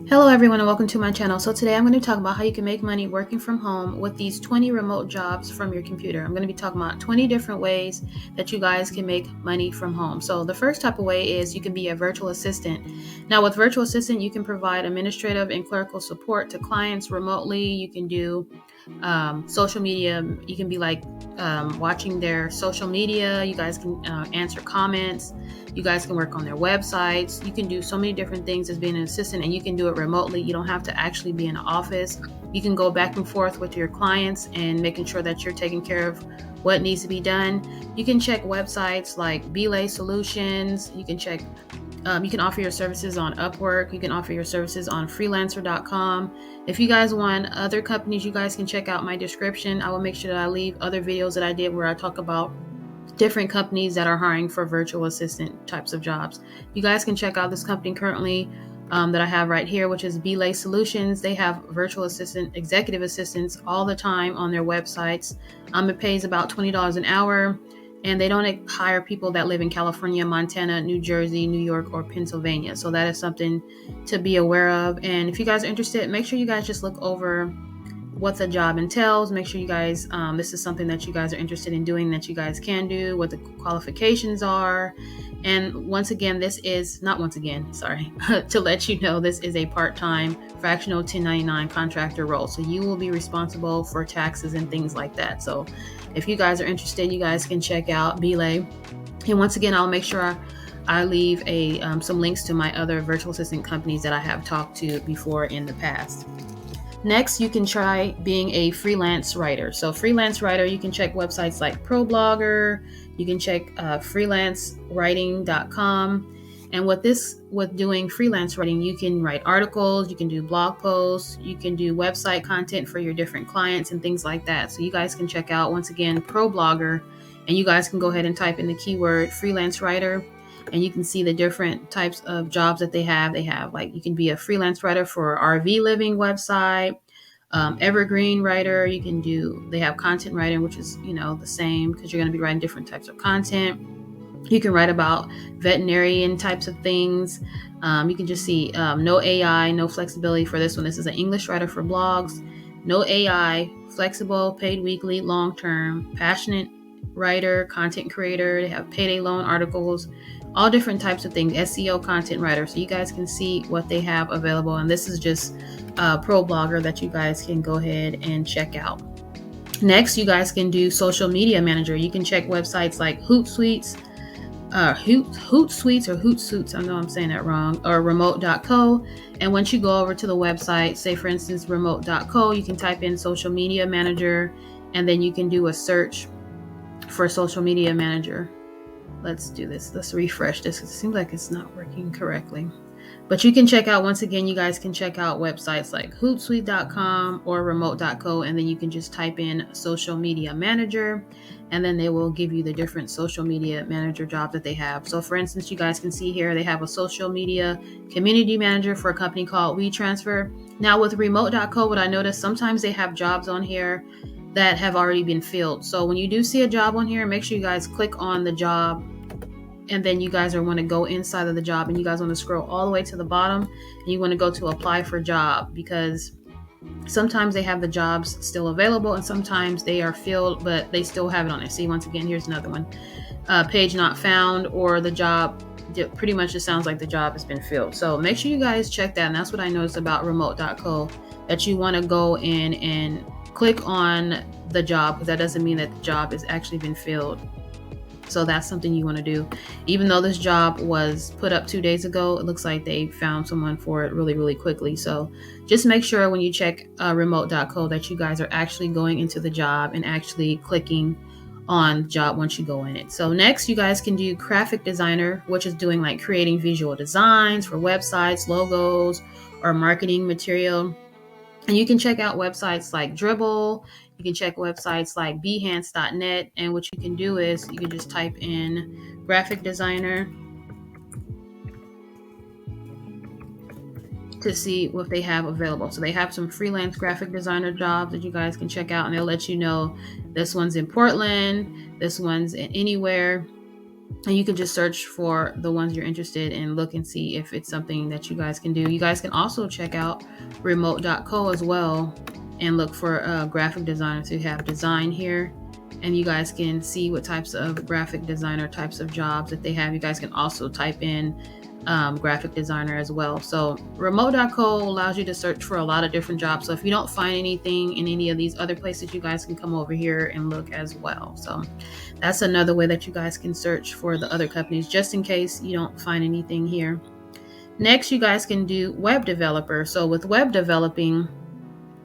Hello everyone and welcome to my channel. So today I'm going to talk about how you can make money working from home with these 20 remote jobs from your computer. I'm going to be talking about 20 different ways that you guys can make money from home. So the first type of way is you can be a virtual assistant. Now with virtual assistant, you can provide administrative and clerical support to clients remotely. You can do social media. You can be like watching their social media. You guys can answer comments. You guys can work on their websites. You can do so many different things as being an assistant, and you can do it remotely. You don't have to actually be in an office. You can go back and forth with your clients and making sure that you're taking care of what needs to be done. You can check websites like Belay Solutions. You can check you can offer your services on Upwork. You can offer your services on freelancer.com. If you guys want other companies, you guys can check out my description. I will make sure that I leave other videos that I did where I talk about different companies that are hiring for virtual assistant types of jobs. You guys can check out this company currently that I have right here, which is Belay Solutions. They have virtual assistant, executive assistants all the time on their websites. It pays about $20 an hour. And they don't hire people that live in California, Montana, New Jersey, New York, or Pennsylvania. So that is something to be aware of. And if you guys are interested, make sure you guys just look over what the job entails. Make sure you guys, this is something that you guys are interested in doing, that you guys can do, what the qualifications are. And once again, to let you know, this is a part-time fractional 1099 contractor role. So you will be responsible for taxes and things like that. So if you guys are interested, you guys can check out Belay. And once again, I'll make sure I leave some links to my other virtual assistant companies that I have talked to before in the past. Next, you can try being a freelance writer. So freelance writer, you can check websites like ProBlogger. You can check freelancewriting.com. And with doing freelance writing, you can write articles, you can do blog posts, you can do website content for your different clients and things like that. So you guys can check out, once again, ProBlogger, and you guys can go ahead and type in the keyword freelance writer. And you can see the different types of jobs that they have. They have, like, you can be a freelance writer for RV living website, evergreen writer. They have content writing, which is, the same, because you're going to be writing different types of content. You can write about veterinarian types of things. You can just see no AI, no flexibility for this one. This is an English writer for blogs. No AI, flexible, paid weekly, long-term, passionate writer, content creator. They have payday loan articles, all different types of things, SEO content writer. So you guys can see what they have available. And this is just ProBlogger that you guys can go ahead and check out. Next, you guys can do social media manager. You can check websites like Hootsuite, or Hootsuite, I know I'm saying that wrong, or remote.co. And once you go over to the website, say for instance, remote.co, you can type in social media manager, and then you can do a search for social media manager. Let's do this. Let's refresh this. It seems like it's not working correctly. But you can check out, once again, you guys can check out websites like hootsuite.com or remote.co, and then you can just type in social media manager, and then they will give you the different social media manager jobs that they have. So for instance, you guys can see here, they have a social media community manager for a company called WeTransfer. Now with remote.co, what I noticed, sometimes they have jobs on here that have already been filled. So when you do see a job on here, make sure you guys click on the job, and then you guys want to go inside of the job, and you guys want to scroll all the way to the bottom, and you want to go to apply for job, because sometimes they have the jobs still available and sometimes they are filled, but they still have it on there. See, once again, here's another one, page not found, or the job pretty much just sounds like the job has been filled. So make sure you guys check that. And that's what I noticed about remote.co, that you want to go in and click on the job, because that doesn't mean that the job has actually been filled. So that's something you want to do. Even though this job was put up 2 days ago, it looks like they found someone for it really, really quickly. So just make sure when you check remote.co that you guys are actually going into the job and actually clicking on the job once you go in it. So next, you guys can do graphic designer, which is doing like creating visual designs for websites, logos, or marketing material. And you can check out websites like Dribbble. You can check websites like behance.net. And what you can do is you can just type in graphic designer to see what they have available. So they have some freelance graphic designer jobs that you guys can check out, and they'll let you know this one's in Portland, this one's in anywhere. And you can just search for the ones you're interested in, look and see if it's something that you guys can do. You guys can also check out remote.co as well and look for graphic designers who have design here. And you guys can see what types of graphic designer types of jobs that they have. You guys can also type in graphic designer as well. So remote.co allows you to search for a lot of different jobs. So if you don't find anything in any of these other places, you guys can come over here and look as well. So that's another way that you guys can search for the other companies, just in case you don't find anything here. Next, you guys can do web developer. So with web developing,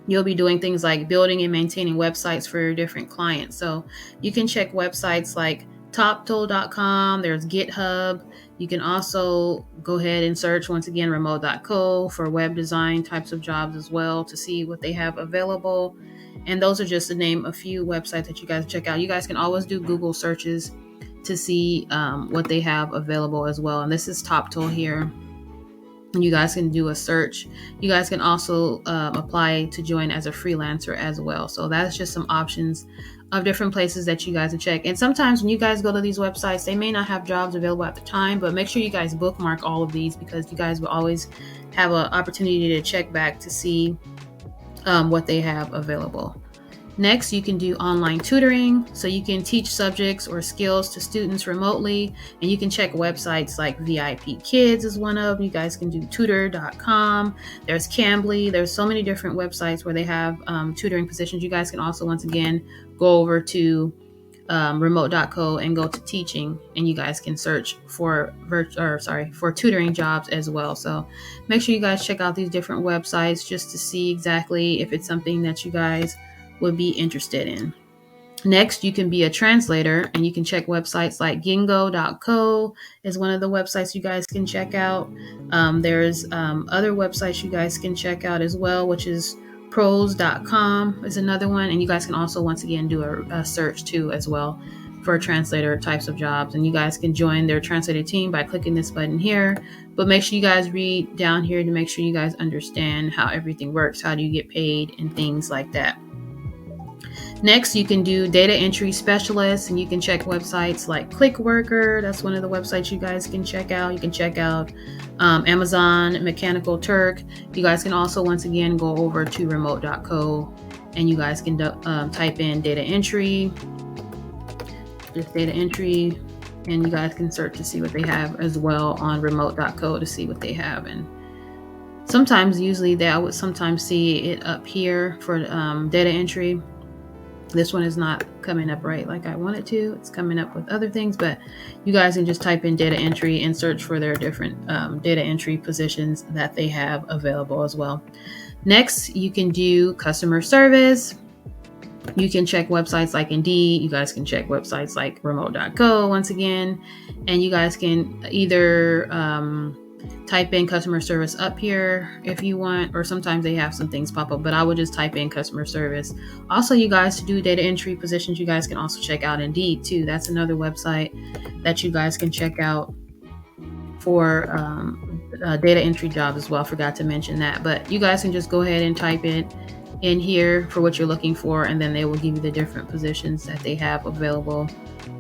you'll be doing things like building and maintaining websites for your different clients. So you can check websites like toptool.com, there's GitHub. You can also go ahead and search, once again, remote.co for web design types of jobs as well to see what they have available. And those are just to name a few websites that you guys check out. You guys can always do Google searches to see what they have available as well. And this is TopTool here. And you guys can do a search. You guys can also apply to join as a freelancer as well. So that's just some options of different places that you guys can check. And sometimes when you guys go to these websites, they may not have jobs available at the time, but make sure you guys bookmark all of these, because you guys will always have an opportunity to check back to see what they have available. Next, you can do online tutoring. So you can teach subjects or skills to students remotely, and you can check websites like VIP Kids is one of them. You guys can do tutor.com. There's Cambly. There's so many different websites where they have tutoring positions. You guys can also, once again, go over to remote.co and go to teaching, and you guys can search for for tutoring jobs as well. So make sure you guys check out these different websites just to see exactly if it's something that you guys would be interested in. Next, you can be a translator, and you can check websites like gingo.co is one of the websites you guys can check out. There's other websites you guys can check out as well, which is pros.com is another one. And you guys can also, once again, do a search too as well for translator types of jobs. And you guys can join their translator team by clicking this button here. But make sure you guys read down here to make sure you guys understand how everything works. How do you get paid and things like that. Next, you can do data entry specialist, and you can check websites like Clickworker. That's one of the websites you guys can check out. You can check out Amazon, Mechanical Turk. You guys can also, once again, go over to remote.co, and you guys can type in data entry, just data entry, and you guys can search to see what they have as well on remote.co to see what they have. And sometimes, usually, I would sometimes see it up here for data entry. This one is not coming up right like I want it to. It's coming up with other things, but you guys can just type in data entry and search for their different data entry positions that they have available as well. Next, you can do customer service. You can check websites like Indeed. You guys can check websites like remote.co once again, and you guys can either type in customer service up here if you want, or sometimes they have some things pop up, but I would just type in customer service. Also, you guys, to do data entry positions, you guys can also check out Indeed too. That's another website that you guys can check out for data entry jobs as well. I forgot to mention that, but you guys can just go ahead and type it in here for what you're looking for, and then they will give you the different positions that they have available.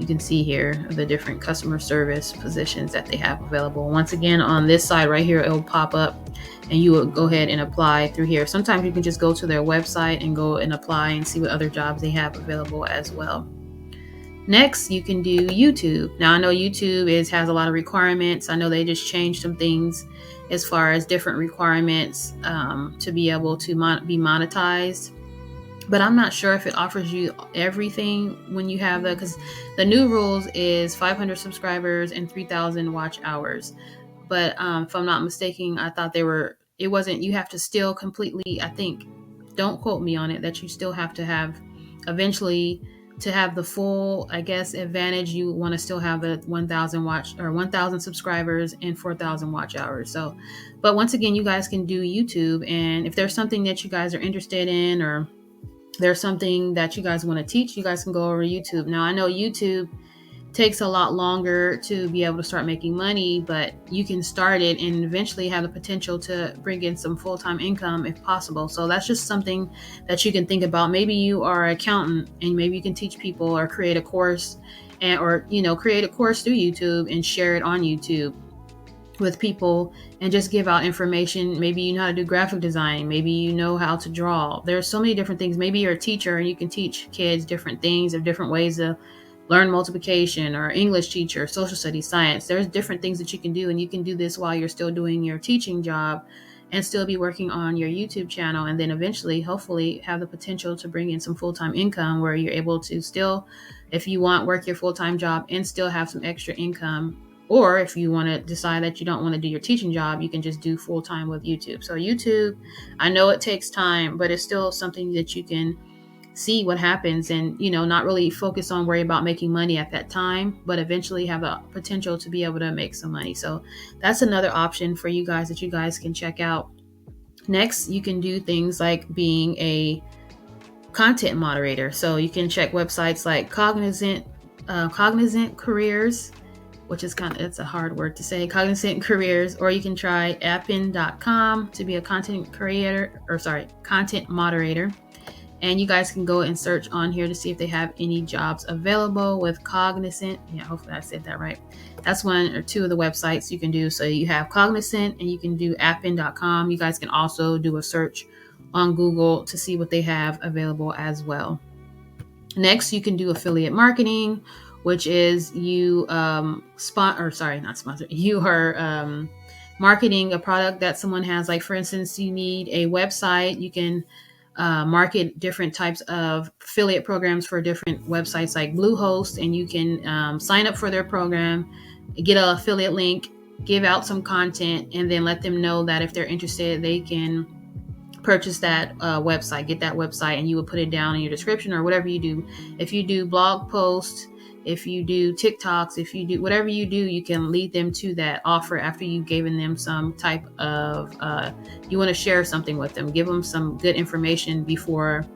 You can see here the different customer service positions that they have available. Once again, on this side right here, it will pop up, and you will go ahead and apply through here. Sometimes you can just go to their website and go and apply and see what other jobs they have available as well. Next, you can do YouTube. Now, I know YouTube has a lot of requirements. I know they just changed some things as far as different requirements to be able to be monetized. But I'm not sure if it offers you everything when you have that, because the new rules is 500 subscribers and 3,000 watch hours. But if I'm not mistaken, I thought it wasn't, you have to still completely, I think, don't quote me on it, that you still have to have eventually to have the full, I guess, advantage. You want to still have the 1,000 subscribers and 4,000 watch hours. So, but once again, you guys can do YouTube, and if there's something that you guys are interested in, or there's something that you guys want to teach, you guys can go over to YouTube. Now, I know YouTube takes a lot longer to be able to start making money, but you can start it and eventually have the potential to bring in some full-time income if possible. So that's just something that you can think about. Maybe you are an accountant and maybe you can teach people or create a course and or create a course through YouTube and share it on YouTube with people and just give out information. Maybe you know how to do graphic design, maybe you know how to draw. There's so many different things. Maybe you're a teacher and you can teach kids different things or different ways to learn multiplication, or English teacher, social studies, science. There's different things that you can do, and you can do this while you're still doing your teaching job and still be working on your YouTube channel, and then eventually hopefully have the potential to bring in some full-time income where you're able to still, if you want, work your full-time job and still have some extra income. Or if you want to decide that you don't want to do your teaching job, you can just do full-time with YouTube. So YouTube, I know it takes time, but it's still something that you can see what happens, and not really focus on worry about making money at that time, but eventually have the potential to be able to make some money. So that's another option for you guys that you guys can check out. Next, you can do things like being a content moderator. So you can check websites like Cognizant Careers, which is it's a hard word to say, Cognizant Careers, or you can try appin.com to be a content moderator. And you guys can go and search on here to see if they have any jobs available with Cognizant. Yeah, hopefully I said that right. That's one or two of the websites you can do. So you have Cognizant and you can do appin.com. You guys can also do a search on Google to see what they have available as well. Next, you can do affiliate marketing, which is you you are marketing a product that someone has. Like, for instance, you need a website. You can market different types of affiliate programs for different websites like Bluehost, and you can sign up for their program, get an affiliate link, give out some content, and then let them know that if they're interested, they can purchase that website, get that website, and you will put it down in your description or whatever you do. If you do blog posts, if you do TikToks, if you do whatever you do, you can lead them to that offer after you've given them some type of, you want to share something with them, give them some good information before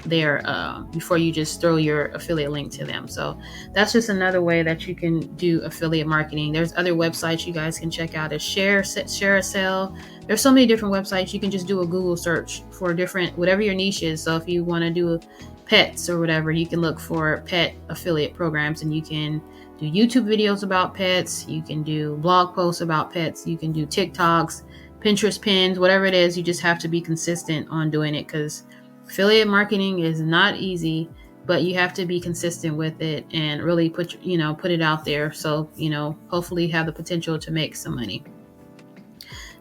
you just throw your affiliate link to them. So that's just another way that you can do affiliate marketing. There's other websites you guys can check out as Share a Sell. There's so many different websites. You can just do a Google search for different, whatever your niche is. So if you want to do pets or whatever, you can look for pet affiliate programs, and you can do YouTube videos about pets. You can do blog posts about pets. You can do TikToks, Pinterest pins, whatever it is. You just have to be consistent on doing it, because affiliate marketing is not easy, but you have to be consistent with it and really put it out there. So, hopefully have the potential to make some money.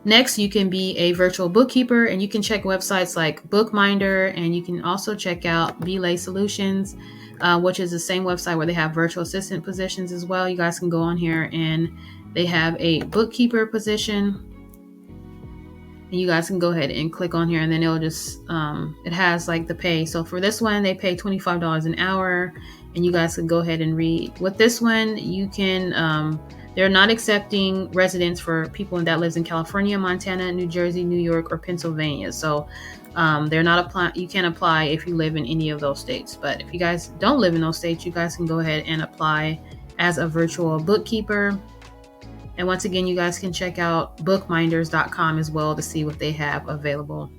Next, you can be a virtual bookkeeper, and you can check websites like Bookminder, and you can also check out Belay Solutions, which is the same website where they have virtual assistant positions as well. You guys can go on here and they have a bookkeeper position. And you guys can go ahead and click on here, and then it'll just, it has like the pay. So for this one, they pay $25 an hour, and you guys can go ahead and read. With this one, you can, they're not accepting residents for people that lives in California, Montana, New Jersey, New York, or Pennsylvania. So they're not applying. You can't apply if you live in any of those states. But if you guys don't live in those states, you guys can go ahead and apply as a virtual bookkeeper. And once again, you guys can check out bookminders.com as well to see what they have available.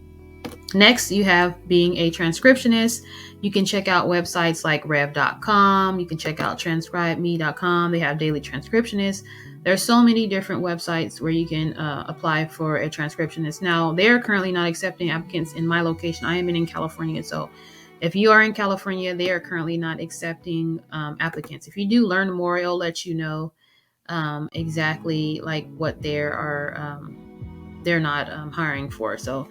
Next, you have being a transcriptionist. You can check out websites like rev.com. You can check out transcribeme.com. They have daily transcriptionists. There's so many different websites where you can apply for a transcriptionist. Now, they're currently not accepting applicants in my location. I am in California. So if you are in California, they are currently not accepting applicants. If you do learn more, it'll let you know exactly like what they're not hiring for. So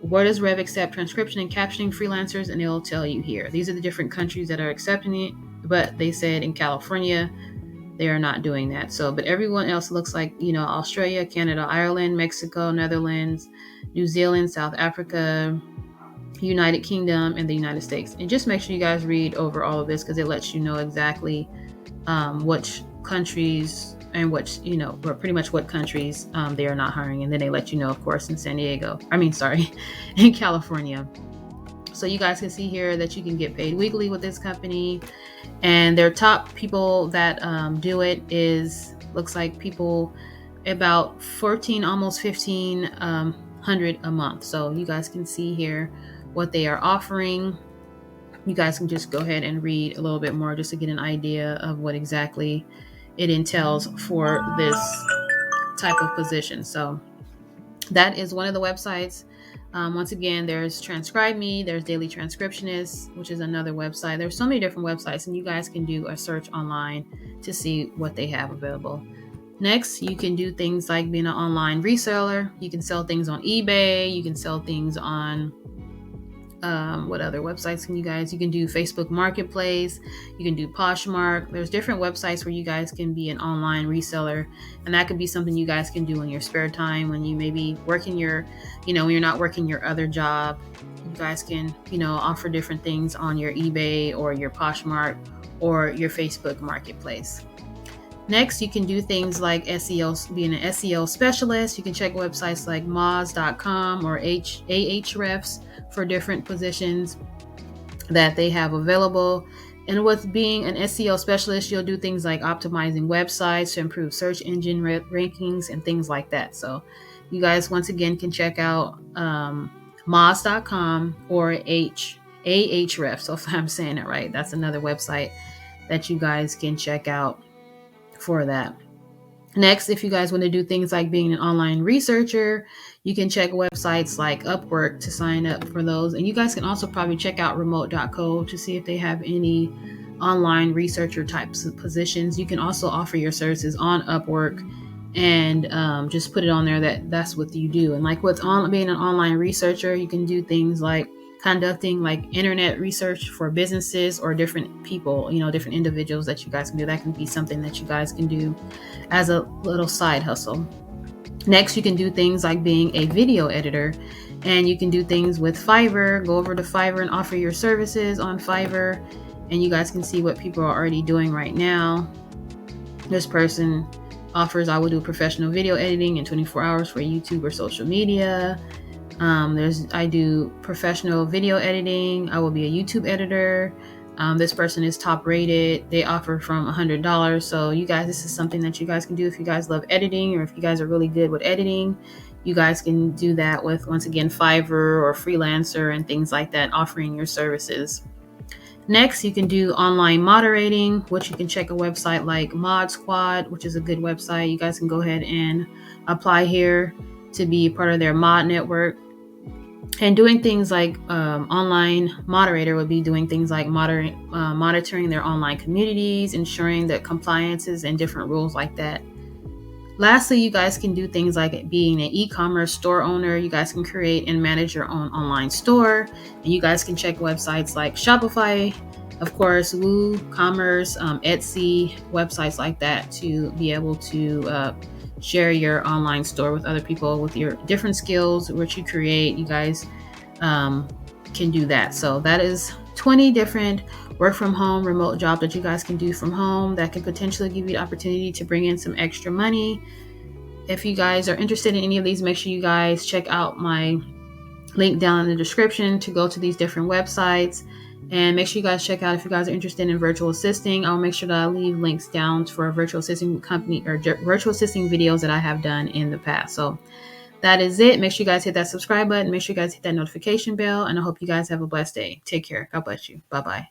where does Rev accept transcription and captioning freelancers? And it'll tell you here. These are the different countries that are accepting it, but they said in California they are not doing that. So, but everyone else looks like, Australia, Canada, Ireland, Mexico, Netherlands, New Zealand, South Africa, United Kingdom, and the United States. And just make sure you guys read over all of this, because it lets you know exactly which countries and pretty much what countries they are not hiring. And then they let you know, of course, in in California. So you guys can see here that you can get paid weekly with this company, and their top people that do it looks like people about 14, almost 1,500 a month. So you guys can see here what they are offering. you guys can just go ahead and read a little bit more just to get an idea of what exactly it entails for this type of position. So that is one of the websites. Once again, there's Transcribe Me, there's Daily Transcriptionist, which is another website. There's so many different websites, and you guys can do a search online to see what they have available. Next, you can do things like being an online reseller. You can sell things on eBay. You can sell things on what other websites can you guys? You can do Facebook Marketplace. You can do Poshmark. There's different websites where you guys can be an online reseller, and that could be something you guys can do in your spare time when you maybe working your, when you're not working your other job. You guys can, offer different things on your eBay or your Poshmark or your Facebook Marketplace. Next, you can do things like SEO, being an SEO specialist. You can check websites like moz.com or Ahrefs for different positions that they have available. And with being an SEO specialist, you'll do things like optimizing websites to improve search engine rankings and things like that. So you guys, once again, can check out moz.com or Ahrefs. So if I'm saying it right, that's another website that you guys can check out for that. Next, if you guys want to do things like being an online researcher, you can check websites like Upwork to sign up for those. And you guys can also probably check out remote.co to see if they have any online researcher types of positions. You can also offer your services on Upwork and just put it on there that's what you do. And like with being an online researcher, you can do things like conducting like internet research for businesses or different people, different individuals that you guys can do. That can be something that you guys can do as a little side hustle. Next, you can do things like being a video editor, and you can do things with Fiverr. Go over to Fiverr and offer your services on Fiverr, and you guys can see what people are already doing right now. This person offers, I will do professional video editing in 24 hours for YouTube or social media. I do professional video editing. I will be a YouTube editor. This person is top rated. They offer from $100. So you guys, this is something that you guys can do if you guys love editing, or if you guys are really good with editing. You guys can do that with, once again, Fiverr or Freelancer and things like that, offering your services. Next, you can do online moderating, which you can check a website like Mod Squad, which is a good website. You guys can go ahead and apply here to be part of their mod network. And doing things like online moderator would be doing things like monitoring their online communities, ensuring that compliances and different rules like that. Lastly, you guys can do things like being an e-commerce store owner. You guys can create and manage your own online store. And you guys can check websites like Shopify, of course, WooCommerce, Etsy, websites like that to be able to share your online store with other people with your different skills, which you create. You guys can do that. So that is 20 different work from home, remote jobs that you guys can do from home that can potentially give you the opportunity to bring in some extra money. If you guys are interested in any of these, make sure you guys check out my link down in the description to go to these different websites. And make sure you guys check out, if you guys are interested in virtual assisting, I'll make sure that I leave links down for a virtual assisting company or virtual assisting videos that I have done in the past. So that is it. Make sure you guys hit that subscribe button. Make sure you guys hit that notification bell. And I hope you guys have a blessed day. Take care. God bless you. Bye-bye.